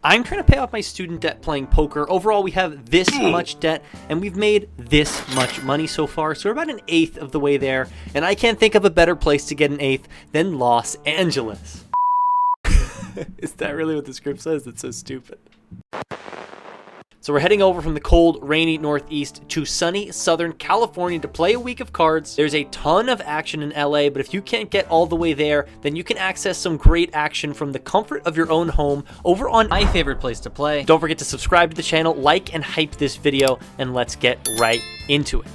I'm trying to pay off my student debt playing poker. Overall, we have this much debt, and we've made this much money so far, so we're about an eighth of the way there, and I can't think of a better place to get an eighth than Los Angeles. Is that really what the script says? That's so stupid. So we're heading over from the cold, rainy Northeast to sunny Southern California to play a week of cards. There's a ton of action in LA, but if you can't get all the way there, then you can access some great action from the comfort of your own home over on my favorite place to play. Don't forget to subscribe to the channel, like and hype this video, and let's get right into it.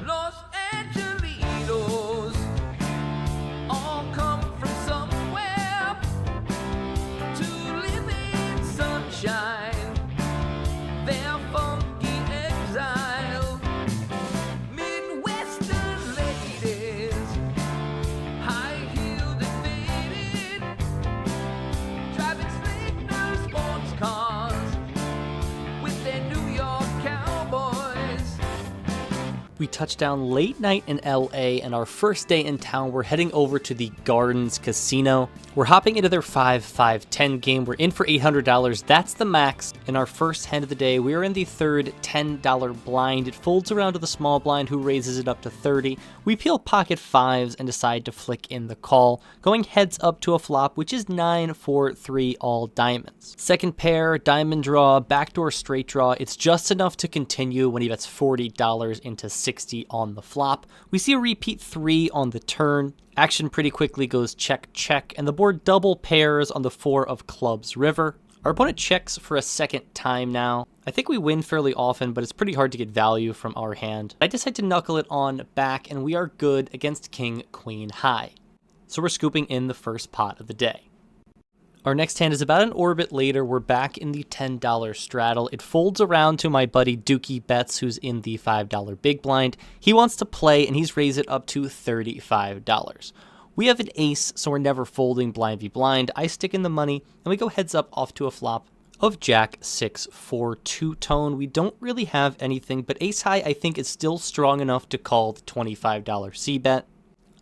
Los Angelenos all come from somewhere to live in sunshine. They're funky exile, Midwestern ladies, high-heeled and faded, driving sleek new sports cars with their New York cowboys. We touched down late night in LA, and our first day in town, we're heading over to the Gardens Casino. We're hopping into their 5-5-10 game. We're in for $800. That's the max. In our first hand of the day, we are in the third $10 blind. It folds around to the small blind, who raises it up to 30. We peel pocket fives and decide to flick in the call, going heads up to a flop, which is 9-4-3 all diamonds. Second pair, diamond draw, backdoor straight draw. It's just enough to continue when he bets $40 into 60 on the flop. We see a repeat 3 on the turn. Action pretty quickly goes check, check, and the board double pairs on the 4 of clubs river. Our opponent checks for a second time now. I think we win fairly often, but it's pretty hard to get value from our hand. I decide to knuckle it on back, and we are good against king, queen, high. So we're scooping in the first pot of the day. Our next hand is about an orbit later. We're back in the $10 straddle. It folds around to my buddy Dookie Betts, who's in the $5 big blind. He wants to play, and he's raised it up to $35. We have an ace, so we're never folding blind v blind. I stick in the money, and we go heads up off to a flop of jack 6-4 two-tone. We don't really have anything, but ace high I think is still strong enough to call the $25 c-bet.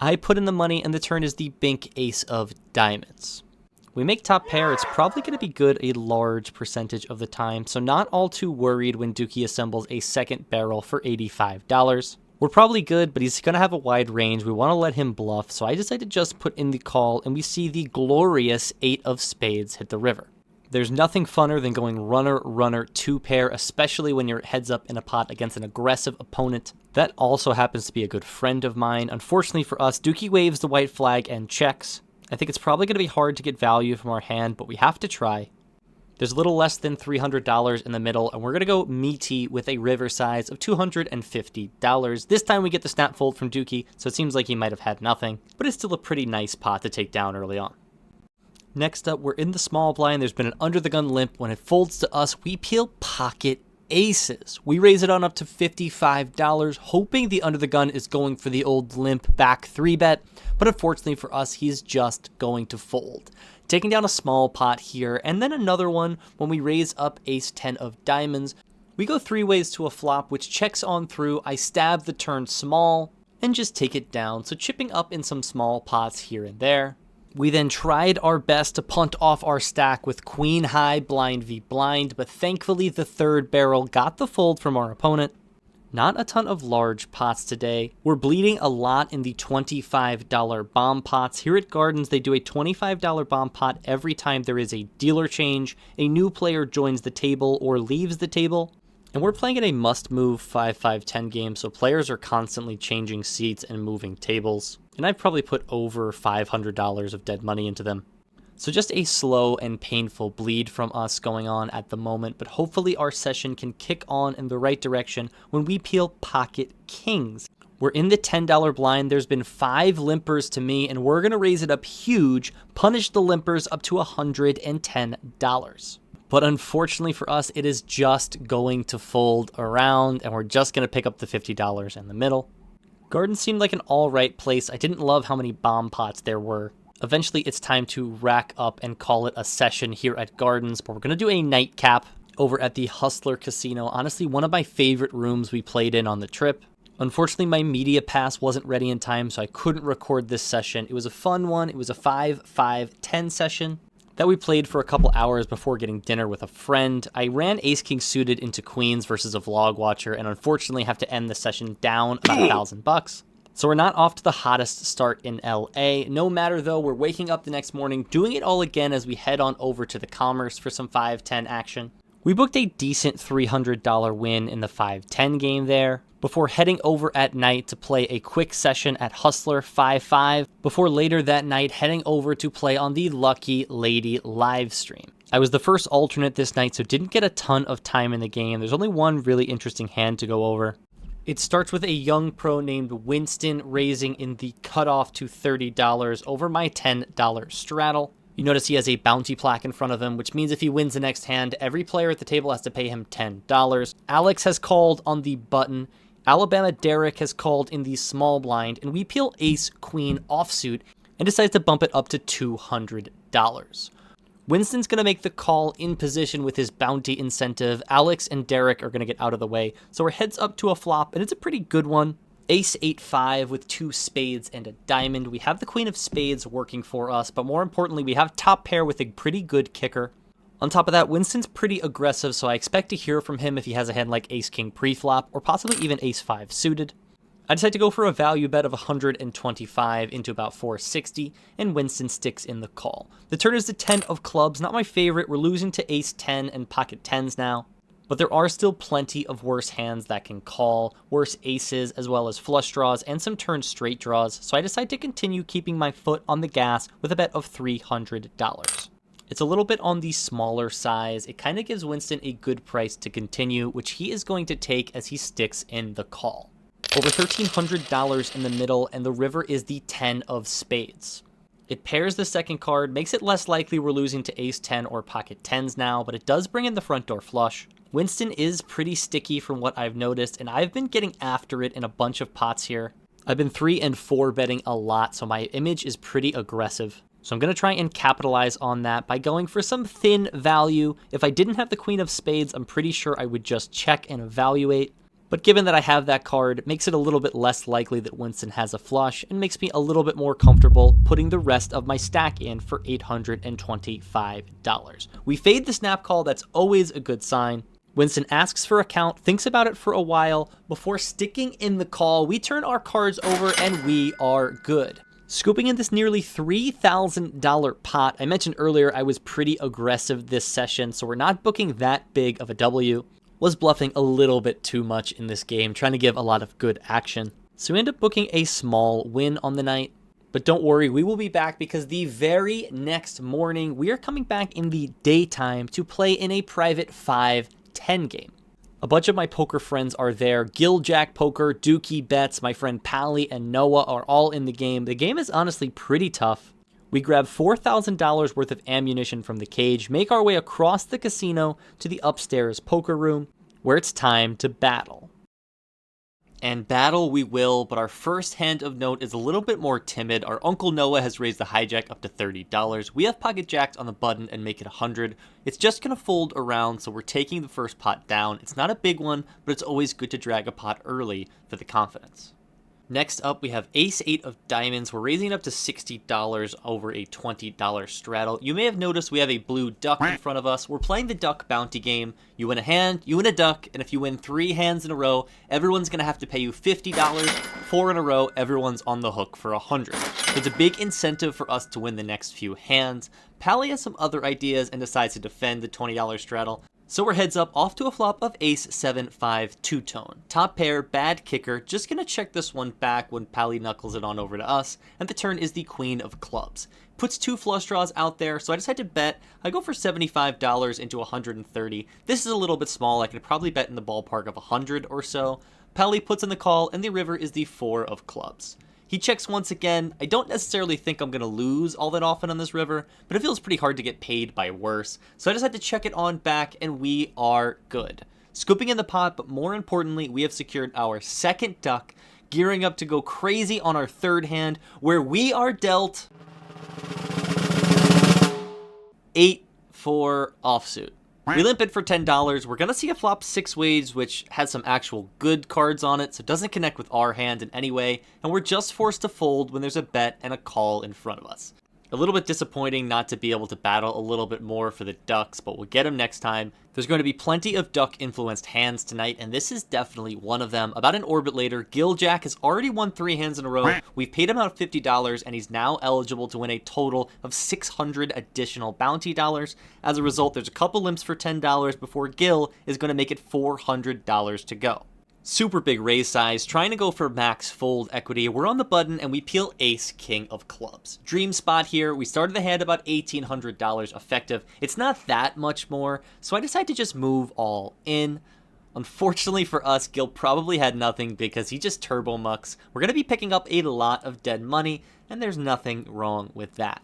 I put in the money, and the turn is the bink ace of diamonds. We make top pair. It's probably going to be good a large percentage of the time, so not all too worried when Dookie assembles a second barrel for $85. We're probably good, but he's going to have a wide range. We want to let him bluff, so I decided to just put in the call, and we see the glorious 8 of spades hit the river. There's nothing funner than going runner, runner, 2-pair, especially when you're heads up in a pot against an aggressive opponent. That also happens to be a good friend of mine. Unfortunately for us, Dookie waves the white flag and checks. I think it's probably going to be hard to get value from our hand, but we have to try. There's a little less than $300 in the middle, and we're going to go meaty with a river size of $250. This time we get the snap fold from Dookie, so it seems like he might have had nothing, but it's still a pretty nice pot to take down early on. Next up, we're in the small blind. There's been an under the gun limp. When it folds to us, we peel pocket aces. We raise it on up to $55, hoping the under the gun is going for the old limp back 3-bet, but unfortunately for us, he's just going to fold. Taking down a small pot here, and then another one when we raise up ace 10 of diamonds. We go 3 ways to a flop, which checks on through. I stab the turn small and just take it down, so chipping up in some small pots here and there. We then tried our best to punt off our stack with queen high blind v blind, but thankfully the third barrel got the fold from our opponent. Not a ton of large pots today. We're bleeding a lot in the $25 bomb pots. Here at Gardens, they do a $25 bomb pot every time there is a dealer change, a new player joins the table or leaves the table. And we're playing in a must-move 5-5-10 game, so players are constantly changing seats and moving tables. And I've probably put over $500 of dead money into them. So just a slow and painful bleed from us going on at the moment, but hopefully our session can kick on in the right direction when we peel pocket kings. We're in the $10 blind. There's been 5 limpers to me, and we're going to raise it up huge, punish the limpers up to $110. But unfortunately for us, it is just going to fold around, and we're just going to pick up the $50 in the middle. Garden seemed like an alright place. I didn't love how many bomb pots there were. Eventually, it's time to rack up and call it a session here at Gardens, but we're going to do a nightcap over at the Hustler Casino. Honestly, one of my favorite rooms we played in on the trip. Unfortunately, my media pass wasn't ready in time, so I couldn't record this session. It was a fun one. It was a 5-5-10 session that we played for a couple hours before getting dinner with a friend. I ran ace-king suited into queens versus a vlog watcher, and unfortunately have to end the session down about $1,000. So we're not off to the hottest start in LA. No matter though, we're waking up the next morning, doing it all again as we head on over to the Commerce for some 5-10 action. We booked a decent $300 win in the 5-10 game there, before heading over at night to play a quick session at Hustler 5-5, before later that night heading over to play on the Lucky Lady live stream. I was the first alternate this night, so didn't get a ton of time in the game. There's only one really interesting hand to go over. It starts with a young pro named Winston raising in the cutoff to $30 over my $10 straddle. You notice he has a bounty plaque in front of him, which means if he wins the next hand, every player at the table has to pay him $10. Alex has called on the button. Alabama Derek has called in the small blind, and we peel ace queen offsuit and decides to bump it up to $200. Winston's going to make the call in position with his bounty incentive. Alex and Derek are going to get out of the way, so we're heads up to a flop, and it's a pretty good one. Ace 8-5 with 2 spades and a diamond. We have the queen of spades working for us, but more importantly, we have top pair with a pretty good kicker. On top of that, Winston's pretty aggressive, so I expect to hear from him if he has a hand like ace-king pre-flop, or possibly even ace-5 suited. I decide to go for a value bet of 125 into about 460, and Winston sticks in the call. The turn is the 10 of clubs, not my favorite. We're losing to ace-10 and pocket 10s now. But there are still plenty of worse hands that can call, worse aces, as well as flush draws, and some turn straight draws, so I decide to continue keeping my foot on the gas with a bet of $300. It's a little bit on the smaller size. It kind of gives Winston a good price to continue, which he is going to take as he sticks in the call. Over $1,300 in the middle, and the river is the 10 of spades. It pairs the second card, makes it less likely we're losing to ace-10 or pocket 10s now, but it does bring in the front door flush. Winston is pretty sticky from what I've noticed, and I've been getting after it in a bunch of pots here. I've been 3 and 4 betting a lot, so my image is pretty aggressive. So I'm going to try and capitalize on that by going for some thin value. If I didn't have the queen of spades, I'm pretty sure I would just check and evaluate. But given that I have that card, it makes it a little bit less likely that Winston has a flush, and makes me a little bit more comfortable putting the rest of my stack in for $825. We fade the snap call, that's always a good sign. Winston asks for a count, thinks about it for a while. Before sticking in the call, we turn our cards over and we are good. Scooping in this nearly $3,000 pot. I mentioned earlier I was pretty aggressive this session, so we're not booking that big of a W. Was bluffing a little bit too much in this game, trying to give a lot of good action. So we end up booking a small win on the night. But don't worry, we will be back because the very next morning, we are coming back in the daytime to play in a private 5-10 game. A bunch of my poker friends are there. Gil Jack Poker, Dookie Bets, my friend Pally, and Noah are all in the game. The game is honestly pretty tough. We grab $4,000 worth of ammunition from the cage, make our way across the casino to the upstairs poker room, where it's time to battle. And battle we will, but our first hand of note is a little bit more timid. Our Uncle Noah has raised the hijack up to $30. We have pocket jacks on the button and make it 100. It's just going to fold around, so we're taking the first pot down. It's not a big one, but it's always good to drag a pot early for the confidence. Next up, we have ace-8 of diamonds. We're raising it up to $60 over a $20 straddle. You may have noticed we have a blue duck in front of us. We're playing the duck bounty game. You win a hand, you win a duck, and if you win 3 hands in a row, everyone's going to have to pay you $50. 4 in a row, everyone's on the hook for $100. It's a big incentive for us to win the next few hands. Pally has some other ideas and decides to defend the $20 straddle. So we're heads up off to a flop of ace-7-5 two-tone. Top pair, bad kicker, just gonna check this one back when Pally knuckles it on over to us, and the turn is the queen of clubs. Puts 2 flush draws out there, so I decide to bet. I go for $75 into 130. This is a little bit small, I can probably bet in the ballpark of 100 or so. Pally puts in the call, and the river is the 4 of clubs. He checks once again. I don't necessarily think I'm going to lose all that often on this river, but it feels pretty hard to get paid by worse. So I decided to check it on back, and we are good. Scooping in the pot, but more importantly, we have secured our second duck, gearing up to go crazy on our third hand, where we are dealt 8-4 offsuit. We limp it for $10. We're gonna see a flop 6 ways, which has some actual good cards on it, so it doesn't connect with our hand in any way, and we're just forced to fold when there's a bet and a call in front of us. A little bit disappointing not to be able to battle a little bit more for the ducks, but we'll get them next time. There's going to be plenty of duck-influenced hands tonight, and this is definitely one of them. About an orbit later, Giljack has already won 3 hands in a row. We've paid him out $50, and he's now eligible to win a total of 600 additional bounty dollars. As a result, there's a couple limps for $10 before Gil is going to make it $400 to go. Super big raise size, trying to go for max fold equity. We're on the button and we peel ace king of clubs. Dream spot here. We started the hand about $1,800 effective. It's not that much more, so I decided to just move all in. Unfortunately for us, Gil probably had nothing because he just turbo mucks. We're going to be picking up a lot of dead money, and there's nothing wrong with that.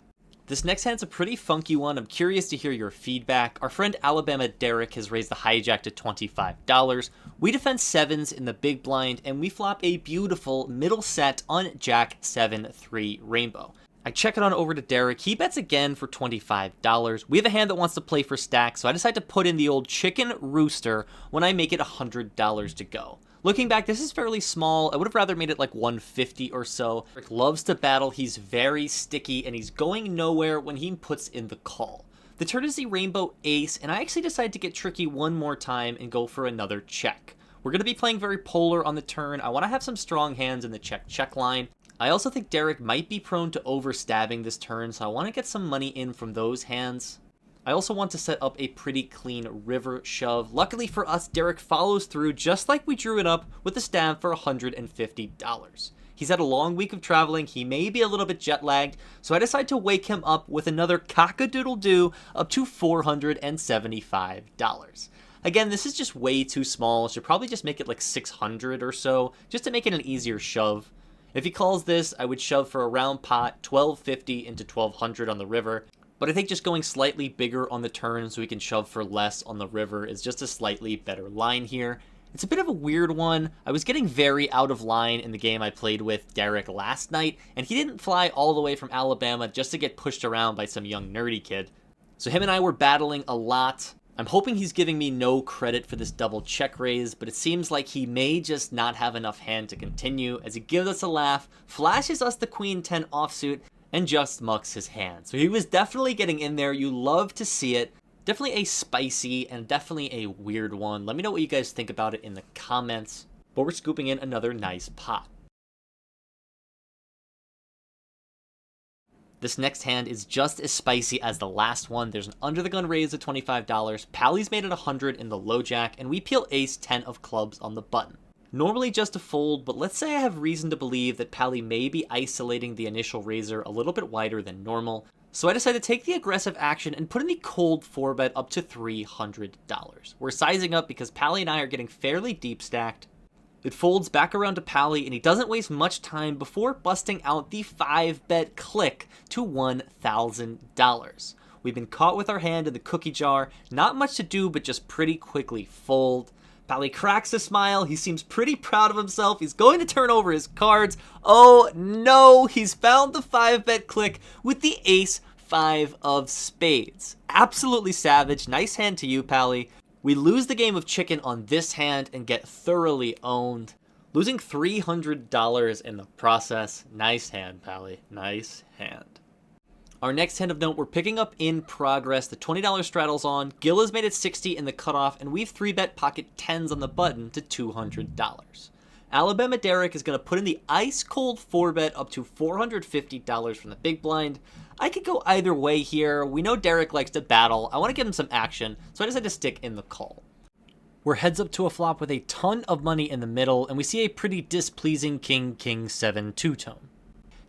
This next hand's a pretty funky one. I'm curious to hear your feedback. Our friend Alabama Derek has raised the hijack to $25. We defend 7s in the big blind, and we flop a beautiful middle set on Jack 7-3 Rainbow. I check it on over to Derek. He bets again for $25. We have a hand that wants to play for stacks, so I decide to put in the old chicken rooster when I make it $100 to go. Looking back, this is fairly small. I would have rather made it like 150 or so. Rick loves to battle. He's very sticky, and he's going nowhere when he puts in the call. The turn is the rainbow ace, and I actually decide to get tricky one more time and go for another check. We're going to be playing very polar on the turn. I want to have some strong hands in the check-check line. I also think Derek might be prone to overstabbing this turn, so I want to get some money in from those hands. I also want to set up a pretty clean river shove. Luckily for us, Derek follows through just like we drew it up with a stab for $150. He's had a long week of traveling. He may be a little bit jet lagged, so I decide to wake him up with another cock-a-doodle-doo up to $475. Again, this is just way too small. Should probably just make it like 600 or so, just to make it an easier shove. If he calls this, I would shove for a round pot, 1250 into 1200 on the river. But I think just going slightly bigger on the turn so we can shove for less on the river is just a slightly better line here. It's a bit of a weird one. I was getting very out of line in the game I played with Derek last night, and he didn't fly all the way from Alabama just to get pushed around by some young nerdy kid. So him and I were battling a lot. I'm hoping he's giving me no credit for this double check raise, but it seems like he may just not have enough hand to continue as he gives us a laugh, flashes us the queen 10 offsuit, and just mucks his hand. So he was definitely getting in there. You love to see it. Definitely a spicy and definitely a weird one. Let me know what you guys think about it in the comments. But we're scooping in another nice pot. This next hand is just as spicy as the last one. There's an under the gun raise of $25. Pally's made it 100 in the low jack, and we peel ace 10 of clubs on the button. Normally just a fold, but let's say I have reason to believe that Pally may be isolating the initial raiser a little bit wider than normal. So I decided to take the aggressive action and put in the cold 4-bet up to $300. We're sizing up because Pally and I are getting fairly deep stacked. It folds back around to Pally, and he doesn't waste much time before busting out the 5-bet click to $1,000. We've been caught with our hand in the cookie jar. Not much to do, but just pretty quickly fold. Pally cracks a smile. He seems pretty proud of himself. He's going to turn over his cards. Oh no, he's found the 5-bet click with the ace 5 of spades. Absolutely savage. Nice hand to you, Pally. We lose the game of chicken on this hand and get thoroughly owned. Losing $300 in the process. Nice hand, Pally. Nice hand. Our next hand of note, we're picking up in progress. The $20 straddles on. Gil has made it 60 in the cutoff, and we've 3-bet pocket 10s on the button to $200. Alabama Derek is going to put in the ice cold 4-bet up to $450 from the big blind. I could go either way here. We know Derek likes to battle. I want to give him some action, so I decided to stick in the call. We're heads up to a flop with a ton of money in the middle, and we see a pretty displeasing King 7 two-tone.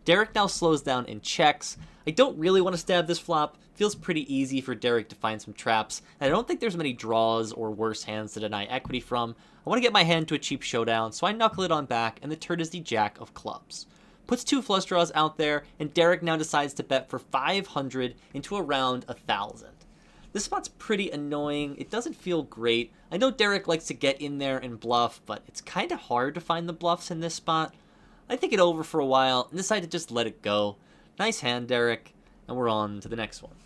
Derek now slows down and checks. I don't really want to stab this flop. Feels pretty easy for Derek to find some traps, and I don't think there's many draws or worse hands to deny equity from. I want to get my hand to a cheap showdown, so I knuckle it on back, and the turn is the jack of clubs. Puts 2 flush draws out there, and Derek now decides to bet for 500 into around 1,000. This spot's pretty annoying. It doesn't feel great. I know Derek likes to get in there and bluff, but it's kind of hard to find the bluffs in this spot. I think it over for a while and decide to just let it go. Nice hand, Derek, and we're on to the next one.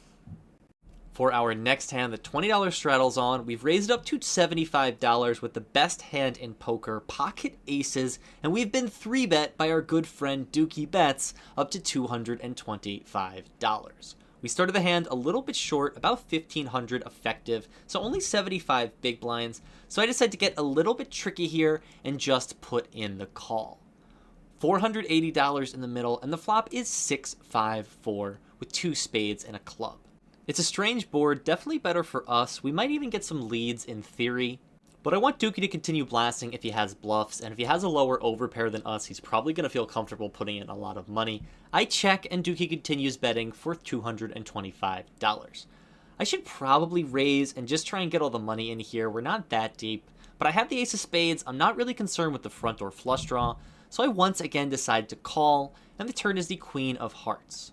For our next hand, the $20 straddles on. We've raised it up to $75 with the best hand in poker, pocket aces, and we've been 3-bet by our good friend Dookie Bets up to $225. We started the hand a little bit short, about 1,500 effective, so only 75 big blinds, so I decided to get a little bit tricky here and just put in the call. $480 in the middle, and the flop is 6-5-4 with 2 spades and a club. It's a strange board, definitely better for us. We might even get some leads in theory, but I want Dookie to continue blasting if he has bluffs, and if he has a lower overpair than us, he's probably going to feel comfortable putting in a lot of money. I check, and Dookie continues betting for $225. I should probably raise and just try and get all the money in here. We're not that deep, but I have the ace of spades. I'm not really concerned with the front or flush draw, so I once again decide to call, and the turn is the queen of hearts.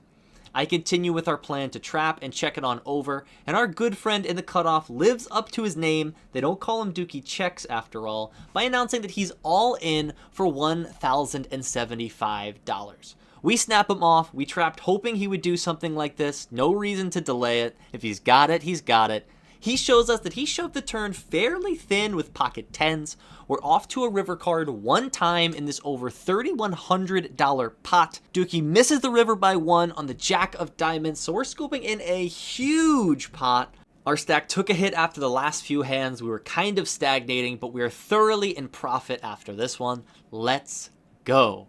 I continue with our plan to trap and check it on over, and our good friend in the cutoff lives up to his name, they don't call him Dookie Checks after all, by announcing that he's all in for $1,075. We snap him off, we trapped hoping he would do something like this, no reason to delay it, if he's got it, he's got it. He shows us that he shoved the turn fairly thin with pocket tens. We're off to a river card one time in this over $3,100 pot. Dookie misses the river by 1 on the jack of diamonds, so we're scooping in a huge pot. Our stack took a hit after the last few hands. We were kind of stagnating, but we are thoroughly in profit after this one. Let's go.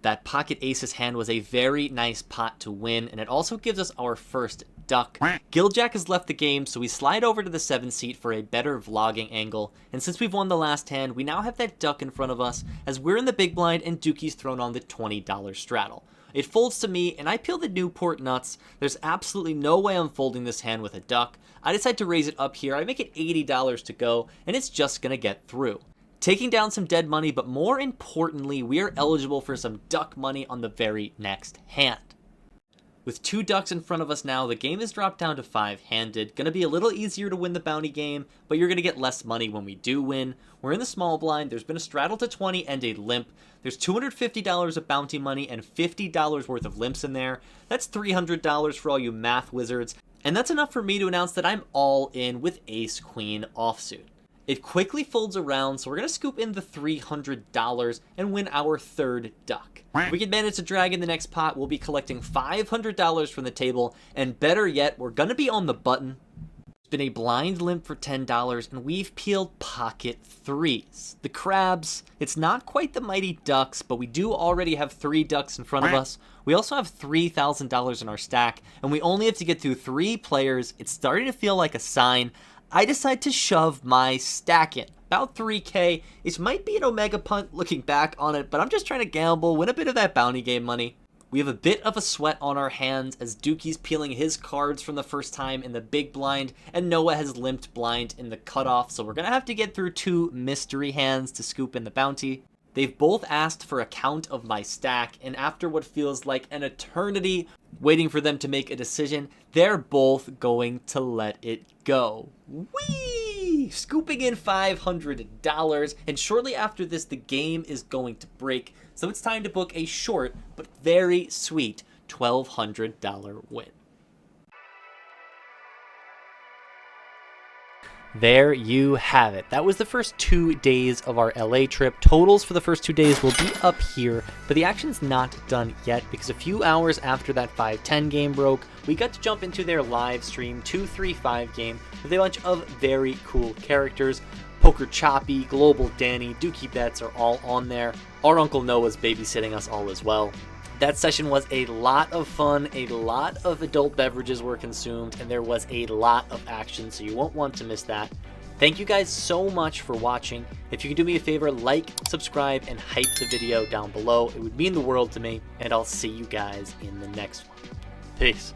That pocket aces hand was a very nice pot to win, and it also gives us our first duck. Giljack has left the game, so we slide over to the 7 seat for a better vlogging angle, and since we've won the last hand, we now have that duck in front of us as we're in the big blind and Dookie's thrown on the $20 straddle. It folds to me, and I peel the Newport nuts. There's absolutely no way I'm folding this hand with a duck. I decide to raise it up here. I make it $80 to go, and it's just gonna get through. Taking down some dead money, but more importantly, we are eligible for some duck money on the very next hand. With 2 ducks in front of us now, the game is dropped down to 5-handed. Gonna be a little easier to win the bounty game, but you're gonna get less money when we do win. We're in the small blind, there's been a straddle to 20 and a limp. There's $250 of bounty money and $50 worth of limps in there. That's $300 for all you math wizards, and that's enough for me to announce that I'm all in with ace-queen offsuit. It quickly folds around, so we're going to scoop in the $300 and win our 3rd duck. If we can manage to drag in the next pot, we'll be collecting $500 from the table, and better yet, we're going to be on the button. It's been a blind limp for $10, and we've peeled pocket 3s. The crabs, it's not quite the mighty ducks, but we do already have 3 ducks in front of us. We also have $3,000 in our stack, and we only have to get through 3 players. It's starting to feel like a sign. I decide to shove my stack in. About 3K. It might be an omega punt looking back on it, but I'm just trying to gamble, win a bit of that bounty game money. We have a bit of a sweat on our hands as Dookie's peeling his cards from the first time in the big blind, and Noah has limped blind in the cutoff, so we're going to have to get through 2 mystery hands to scoop in the bounty. They've both asked for a count of my stack, and after what feels like an eternity waiting for them to make a decision, they're both going to let it go. Whee! Scooping in $500, and shortly after this, the game is going to break, so it's time to book a short but very sweet $1,200 win. There you have it. That was the first 2 days of our LA trip. Totals for the first 2 days will be up here, but the action's not done yet because a few hours after that 5-10 game broke, we got to jump into their live stream 2-3-5 game with a bunch of very cool characters. Poker Choppy, Global Danny, Dookie Bets are all on there. Our Uncle Noah's babysitting us all as well. That session was a lot of fun, a lot of adult beverages were consumed, and there was a lot of action, so you won't want to miss that. Thank you guys so much for watching. If you could do me a favor, like, subscribe, and hype the video down below. It would mean the world to me, and I'll see you guys in the next one. Peace.